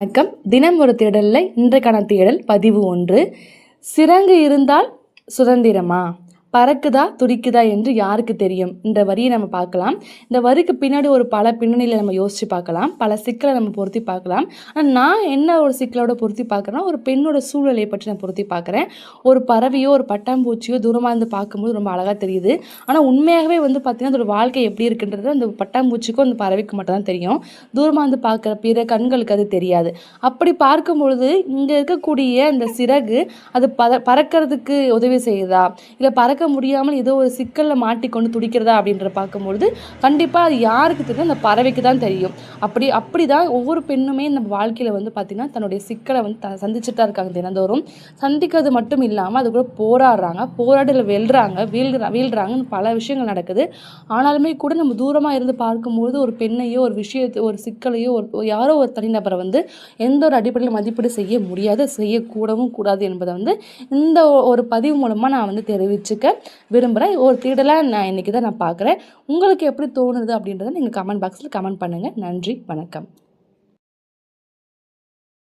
வணக்கம். தினம் ஒரு தேடலில் இன்றைக்கான தேடல் பதிவு 1. சிறங்கு இருந்தால் சுதந்திரமா? பறக்குதா துடிக்குதா என்று யாருக்கு தெரியும்? இந்த வரியை நம்ம பார்க்கலாம். இந்த வரிக்கு பின்னாடி ஒரு பல பின்னணியில் நம்ம யோசித்து பார்க்கலாம், பல சிக்கலை நம்ம பொருத்தி பார்க்கலாம். ஆனால் நான் என்ன ஒரு சிக்கலோட பொருத்தி பார்க்குறேன்னா, ஒரு பெண்ணோட சூழ்நிலையை பற்றி நான் பொருத்தி பார்க்குறேன். ஒரு பறவையோ ஒரு பட்டாம்பூச்சியோ தூரமாக இருந்து பார்க்கும்போது ரொம்ப அழகாக தெரியுது. ஆனால் உண்மையாகவே பார்த்தீங்கன்னா அதோட வாழ்க்கை எப்படி இருக்குன்றது அந்த பட்டாம்பூச்சிக்கும் அந்த பறவைக்கு மட்டும் தான் தெரியும். தூரமாக இருந்து பார்க்குற பிற கண்களுக்கு அது தெரியாது. அப்படி பார்க்கும்பொழுது இங்கே இருக்கக்கூடிய அந்த சிறகு அது பறக்கிறதுக்கு உதவி செய்யுதா, இல்லை பறக்க முடியாமல் ஏதோ ஒரு சிக்கலில் மாட்டிக்கொண்டு துடிக்கிறதா அப்படின்ற பார்க்கும்பொழுது கண்டிப்பாக அது யாருக்கு தெரியும்? அந்த பறவைக்கு தான் தெரியும். அப்படி தான் ஒவ்வொரு பெண்ணுமே நம்ம வாழ்க்கையில் பார்த்திங்கன்னா தன்னுடைய சிக்கலை சந்திச்சுட்டு தான் இருக்காங்க. தினந்தோறும் சந்திக்கிறது மட்டும் இல்லாமல் அது கூட போராடுறாங்க, போராடல வீழ்றாங்கன்னு பல விஷயங்கள் நடக்குது. ஆனாலுமே கூட நம்ம தூரமாக இருந்து பார்க்கும்போது ஒரு பெண்ணையோ ஒரு விஷயத்தை ஒரு சிக்கலையோ யாரோ ஒரு தனிநபரை எந்த ஒரு அடிப்படையில் மதிப்பீடு செய்ய முடியாது, செய்யக்கூடவும் கூடாது என்பதை இந்த ஒரு பதிவு மூலமாக நான் தெரிவிச்சுக்க விரும்புகிறேன். ஒரு தேடலாக நான் இன்றைக்கி தான் நான் பார்க்குறேன். உங்களுக்கு எப்படி தோணுது அப்படின்றத நீங்கள் கமெண்ட் பாக்ஸில் கமெண்ட் பண்ணுங்கள். நன்றி, வணக்கம்.